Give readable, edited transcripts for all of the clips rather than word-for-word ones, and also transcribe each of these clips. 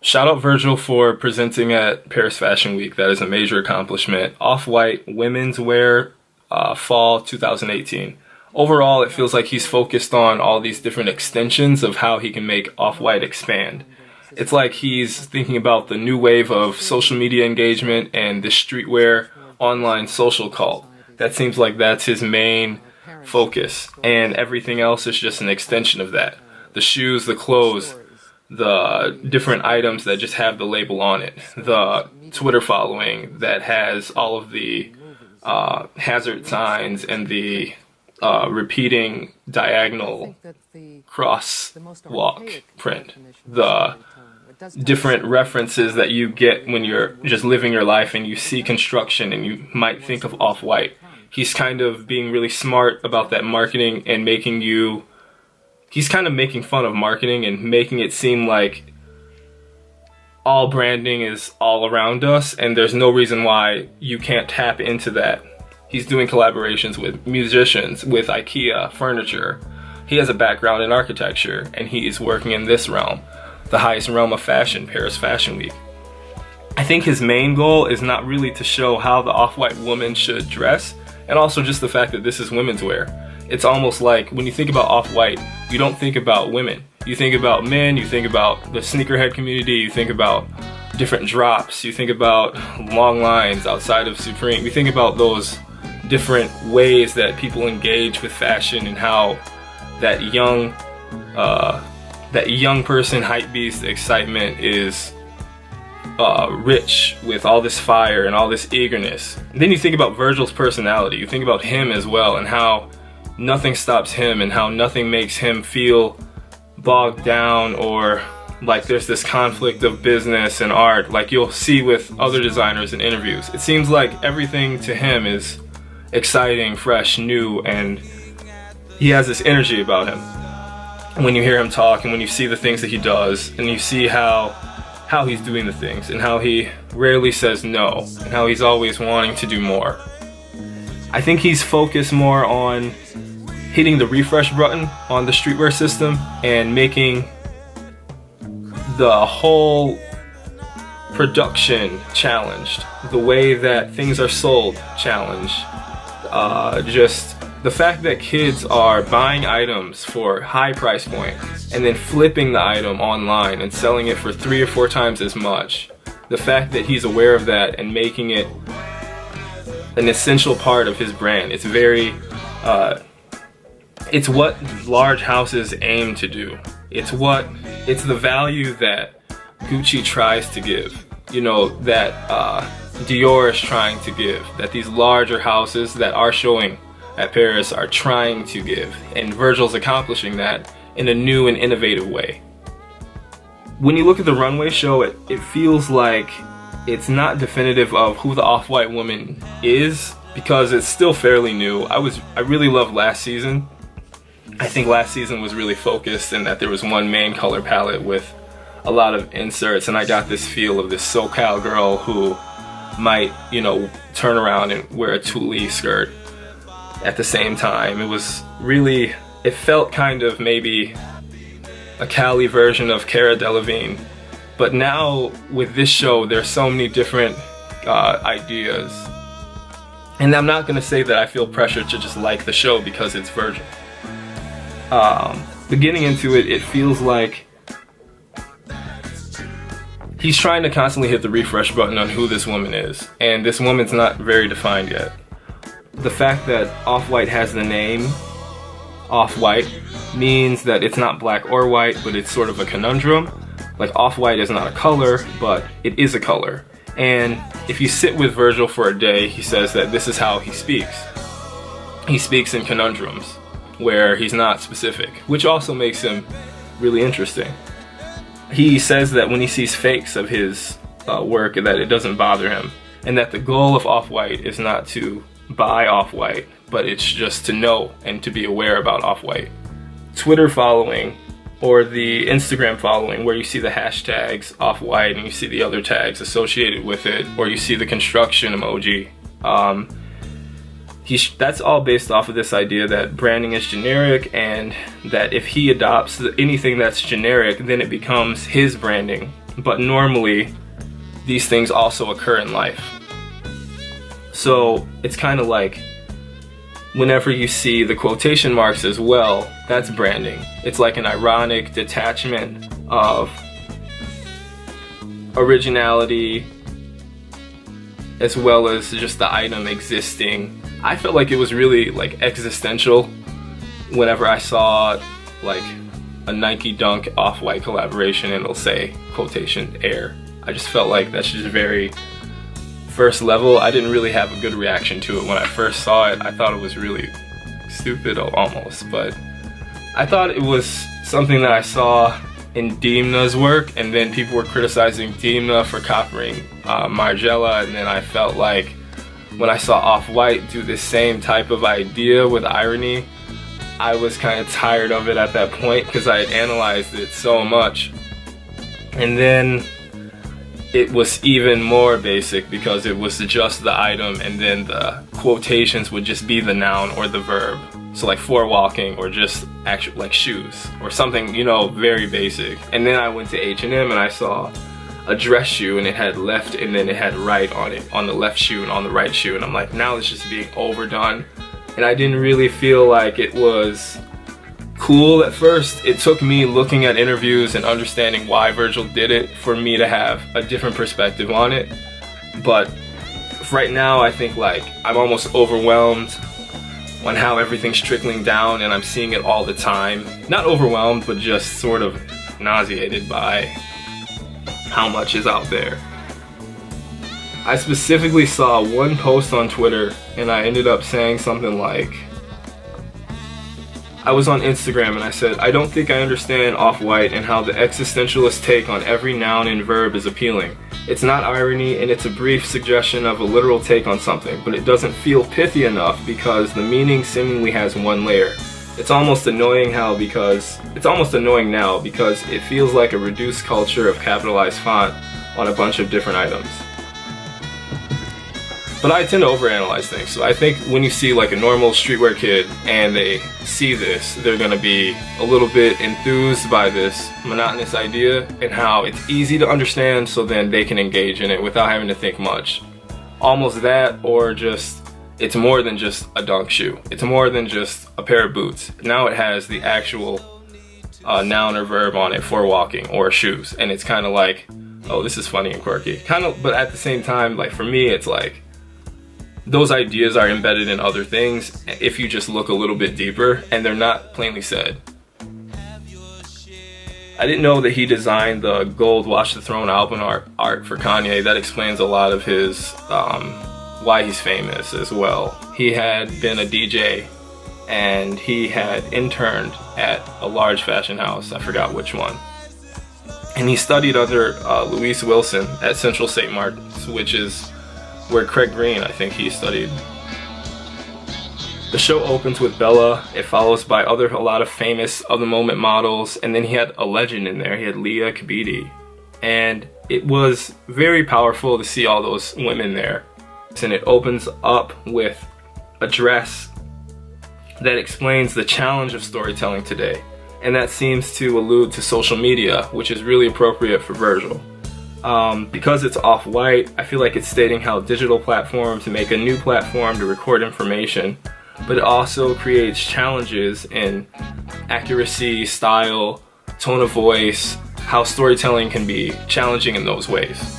Shout out Virgil for presenting at Paris Fashion Week. That is a major accomplishment. Off-White women's wear, fall 2018. Overall, it feels like he's focused on all these different extensions of how he can make Off-White expand. It's like he's thinking about the new wave of social media engagement and the streetwear online social cult. That seems like that's his main focus, and everything else is just an extension of that. The shoes, the clothes, the different items that just have the label on it, the Twitter following that has all of the hazard signs and the repeating diagonal crosswalk print, the different references that you get when you're just living your life and you see construction and you might think of Off-White. He's kind of being really smart about that marketing and he's kind of making fun of marketing and making it seem like all branding is all around us and there's no reason why you can't tap into that. He's doing collaborations with musicians, with IKEA, furniture. He has a background in architecture and he is working in this realm, the highest realm of fashion, Paris Fashion Week. I think his main goal is not really to show how the Off-White woman should dress, and also just the fact that this is women's wear. It's almost like when you think about Off-White, you don't think about women. You think about men, you think about the sneakerhead community, you think about different drops, you think about long lines outside of Supreme. You think about those different ways that people engage with fashion and how that young person hype beast excitement is rich with all this fire and all this eagerness. And then you think about Virgil's personality. You think about him as well and how nothing stops him and how nothing makes him feel bogged down or like there's this conflict of business and art like you'll see with other designers in interviews. It seems like everything to him is exciting, fresh, new, and he has this energy about him. When you hear him talk and when you see the things that he does and you see how he's doing the things and how he rarely says no and how he's always wanting to do more. I think he's focused more on hitting the refresh button on the streetwear system and making the whole production challenged, the way that things are sold challenged. Just the fact that kids are buying items for high price point and then flipping the item online and selling it for 3 or 4 times as much. The fact that he's aware of that and making it an essential part of his brand. It's very, it's what large houses aim to do. It's the value that Gucci tries to give. You know, that Dior is trying to give, that these larger houses that are showing at Paris are trying to give, and Virgil's accomplishing that in a new and innovative way. When you look at the Runway show, it feels like it's not definitive of who the Off-White woman is because it's still fairly new. I really loved last season. I think last season was really focused in that there was one main color palette with a lot of inserts, and I got this feel of this SoCal girl who might, you know, turn around and wear a tulle skirt at the same time. It felt kind of maybe a Cali version of Cara Delevingne. But now with this show, there's so many different ideas. And I'm not going to say that I feel pressure to just like the show because it's Virgil. Beginning into it, it feels like he's trying to constantly hit the refresh button on who this woman is. And this woman's not very defined yet. The fact that Off-White has the name Off-White means that it's not black or white, but it's sort of a conundrum. Like Off-White is not a color, but it is a color. And if you sit with Virgil for a day, he says that this is how he speaks. He speaks in conundrums, where he's not specific, which also makes him really interesting. He says that when he sees fakes of his work, that it doesn't bother him, and that the goal of Off-White is not to buy Off-White, but it's just to know and to be aware about Off-White. Twitter following or the Instagram following, where you see the hashtags Off-White and you see the other tags associated with it, or you see the construction emoji, that's all based off of this idea that branding is generic, and that if he adopts anything that's generic, then it becomes his branding but normally these things also occur in life. So it's kind of like whenever you see the quotation marks as well, that's branding. It's like an ironic detachment of originality as well as just the item existing. I felt like it was really like existential whenever I saw like a Nike Dunk Off-White collaboration and it'll say quotation air. I just felt like that's just very first level. I didn't really have a good reaction to it when I first saw it. I thought it was really stupid almost, but I thought it was something that I saw in Dimna's work, and then people were criticizing Dimna for copying Margiela, and then I felt like when I saw Off-White do the same type of idea with irony, I was kind of tired of it at that point because I had analyzed it so much. And then it was even more basic because it was just the item and then the quotations would just be the noun or the verb. So like for walking or just actual like shoes or something, you know, very basic. And then I went to H&M and I saw a dress shoe and it had left and then it had right on it, on the left shoe and on the right shoe. And I'm like, now it's just being overdone. And I didn't really feel like it was cool at first. It took me looking at interviews and understanding why Virgil did it for me to have a different perspective on it. But right now I think like I'm almost overwhelmed on how everything's trickling down and I'm seeing it all the time. Not overwhelmed, but just sort of nauseated by how much is out there. I specifically saw one post on Twitter and I ended up saying something like, I was on Instagram and I said, I don't think I understand Off-White and how the existentialist take on every noun and verb is appealing. It's not irony and it's a brief suggestion of a literal take on something, but it doesn't feel pithy enough because the meaning seemingly has one layer. It's almost annoying now because it feels like a reduced culture of capitalized font on a bunch of different items. But I tend to overanalyze things, so I think when you see like a normal streetwear kid and they see this, they're gonna be a little bit enthused by this monotonous idea and how it's easy to understand, so then they can engage in it without having to think much. Almost that, or just, it's more than just a dunk shoe. It's more than just a pair of boots. Now it has the actual noun or verb on it for walking or shoes, and it's kind of like, oh, this is funny and quirky. Kind of, but at the same time, like for me, it's like, those ideas are embedded in other things if you just look a little bit deeper and they're not plainly said. I didn't know that he designed the gold Watch the Throne album art for Kanye. That explains a lot of his, why he's famous as well. He had been a DJ and he had interned at a large fashion house, I forgot which one. And he studied under Louise Wilson at Central St. Martin's, which is where Craig Green, I think he studied. The show opens with Bella. It follows by a lot of famous of the moment models, and then he had a legend in there. He had Leah Kabidi, and it was very powerful to see all those women there. And it opens up with a dress that explains the challenge of storytelling today, and that seems to allude to social media, which is really appropriate for Virgil. Because it's Off-White, I feel like it's stating how digital platforms make a new platform to record information, but it also creates challenges in accuracy, style, tone of voice, how storytelling can be challenging in those ways.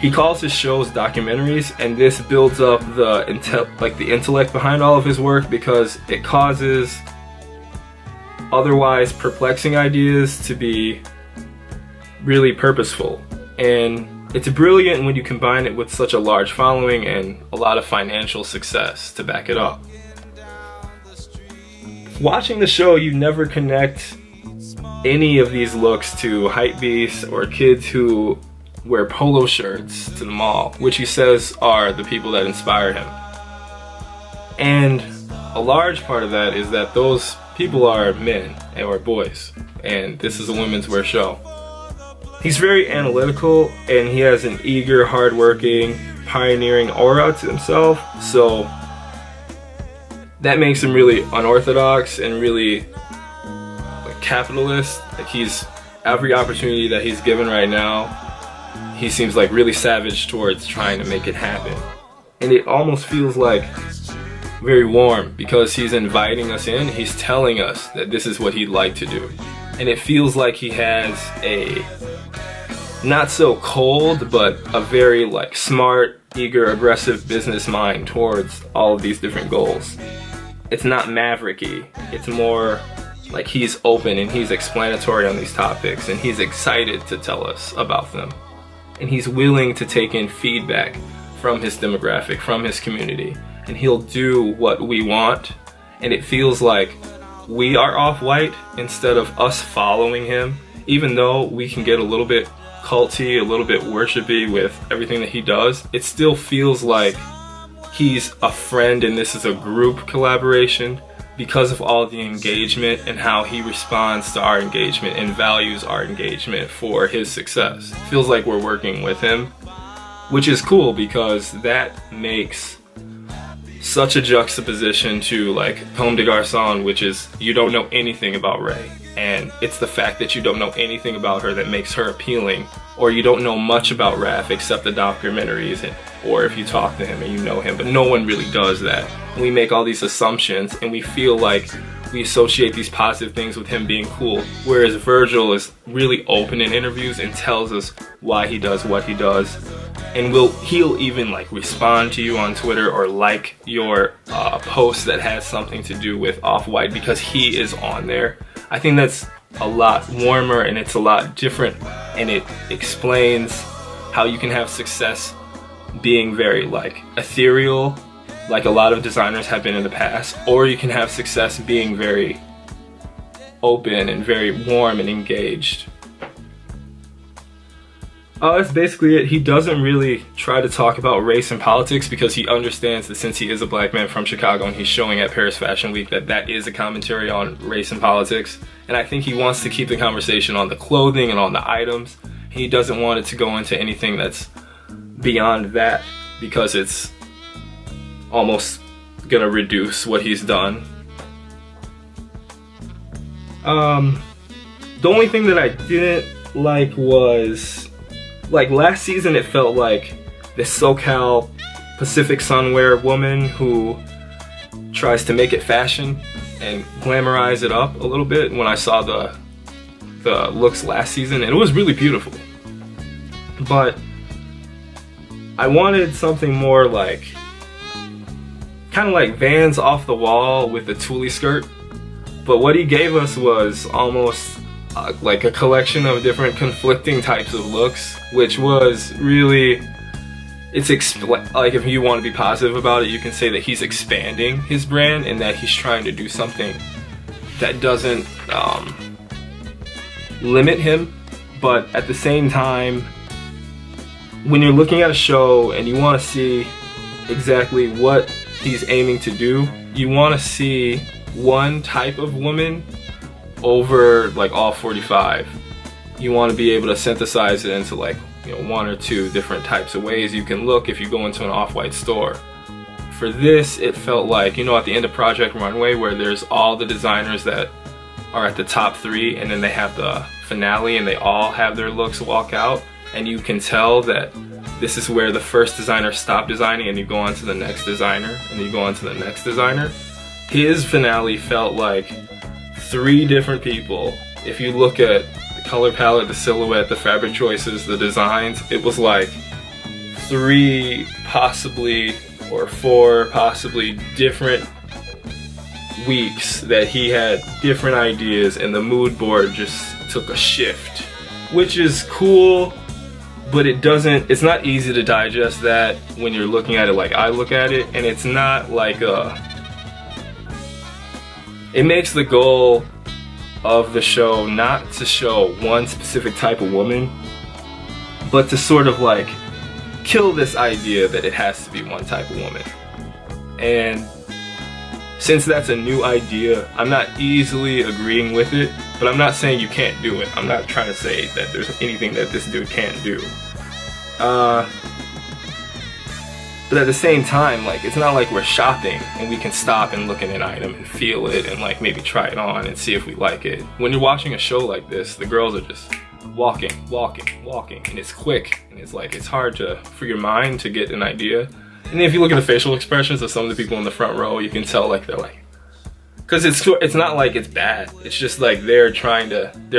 He calls his shows documentaries, and this builds up the intellect behind all of his work because it causes otherwise perplexing ideas to be really purposeful, and it's brilliant when you combine it with such a large following and a lot of financial success to back it up. Watching the show, you never connect any of these looks to hypebeasts or kids who wear polo shirts to the mall, which he says are the people that inspire him. And a large part of that is that those people are men or boys, and this is a women's wear show. He's very analytical and he has an eager, hardworking, pioneering aura to himself, so that makes him really unorthodox and really like capitalist. Like he's every opportunity that he's given right now, he seems like really savage towards trying to make it happen. And it almost feels like very warm because he's inviting us in. He's telling us that this is what he'd like to do. And it feels like he has a not so cold, but a very like smart, eager, aggressive business mind towards all of these different goals. It's not mavericky. It's more like he's open and he's explanatory on these topics, and he's excited to tell us about them. And he's willing to take in feedback from his demographic, from his community, and he'll do what we want. And it feels like we are Off-White instead of us following him, even though we can get a little bit culty, a little bit worshipy with everything that he does. It still feels like he's a friend and this is a group collaboration because of all the engagement and how he responds to our engagement and values our engagement for his success. It feels like we're working with him, which is cool because that makes such a juxtaposition to like Comme des Garçons, which is you don't know anything about Ray, and it's the fact that you don't know anything about her that makes her appealing, or you don't know much about Raph except the documentaries, or if you talk to him and you know him, but no one really does that. We make all these assumptions and we feel like we associate these positive things with him being cool, whereas Virgil is really open in interviews and tells us why he does what he does. And he'll even like respond to you on Twitter or like your post that has something to do with Off-White because he is on there. I think that's a lot warmer and it's a lot different, and it explains how you can have success being very like ethereal, like a lot of designers have been in the past, or you can have success being very open and very warm and engaged. That's basically it. He doesn't really try to talk about race and politics because he understands that since he is a black man from Chicago and he's showing at Paris Fashion Week, that is a commentary on race and politics. And I think he wants to keep the conversation on the clothing and on the items. He doesn't want it to go into anything that's beyond that because it's almost gonna reduce what he's done. The only thing that I didn't like was, like last season, it felt like this SoCal Pacific Sunwear woman who tries to make it fashion and glamorize it up a little bit. When I saw the looks last season, and it was really beautiful, but I wanted something more like kind of like Vans off the wall with the Thule skirt. But what he gave us was almost like a collection of different conflicting types of looks, which was really, like if you want to be positive about it, you can say that he's expanding his brand and that he's trying to do something that doesn't limit him. But at the same time, when you're looking at a show and you want to see exactly what he's aiming to do, you want to see one type of woman over like all 45. You want to be able to synthesize it into like, you know, one or two different types of ways you can look if you go into an Off-White store. For this, it felt like, you know, at the end of Project Runway where there's all the designers that are at the top 3 and then they have the finale and they all have their looks walk out, and you can tell that this is where the first designer stopped designing and you go on to the next designer and you go on to the next designer. His finale felt like 3 different people. If you look at the color palette, the silhouette, the fabric choices, the designs, it was like 3 possibly or 4 possibly different weeks that he had different ideas and the mood board just took a shift, which is cool, but it's not easy to digest that when you're looking at it like I look at it, and it's not like it makes the goal of the show not to show one specific type of woman, but to sort of like kill this idea that it has to be one type of woman. And since that's a new idea, I'm not easily agreeing with it, but I'm not saying you can't do it. I'm not trying to say that there's anything that this dude can't do. But at the same time, like, it's not like we're shopping and we can stop and look at an item and feel it and like maybe try it on and see if we like it. When you're watching a show like this, the girls are just walking, and it's quick, and it's like, it's hard for your mind to get an idea. And then if you look at the facial expressions of some of the people in the front row, you can tell like they're like, because it's not like it's bad, it's just like they're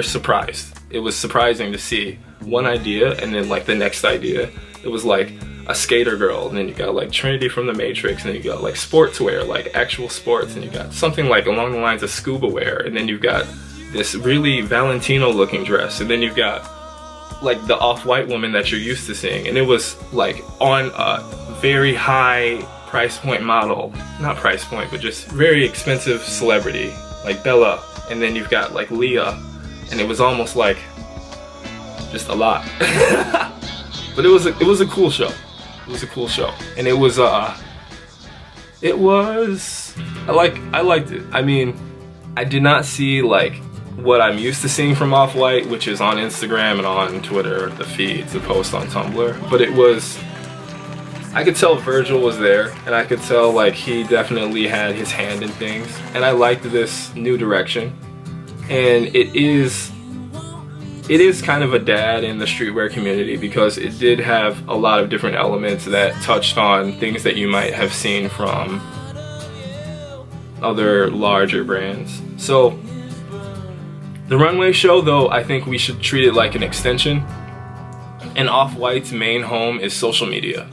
surprised. It was surprising to see one idea and then like the next idea. It was like a skater girl, and then you got like Trinity from the Matrix, and then you got like sportswear, like actual sports, and you got something like along the lines of scuba wear, and then you've got this really Valentino looking dress, and then you've got like the off-white woman that you're used to seeing, and it was like on a very high price point model, not price point, but just very expensive celebrity like Bella, and then you've got like Leah, and it was almost like just a lot. But it was a cool show. It was a cool show, and I liked it. I mean, I did not see like what I'm used to seeing from Off-White, which is on Instagram and on Twitter, the feeds, the posts on Tumblr. But I could tell Virgil was there, and I could tell like he definitely had his hand in things, and I liked this new direction. And it is kind of a dad in the streetwear community, because it did have a lot of different elements that touched on things that you might have seen from other larger brands. So the Runway show, though, I think we should treat it like an extension. And Off-White's main home is social media.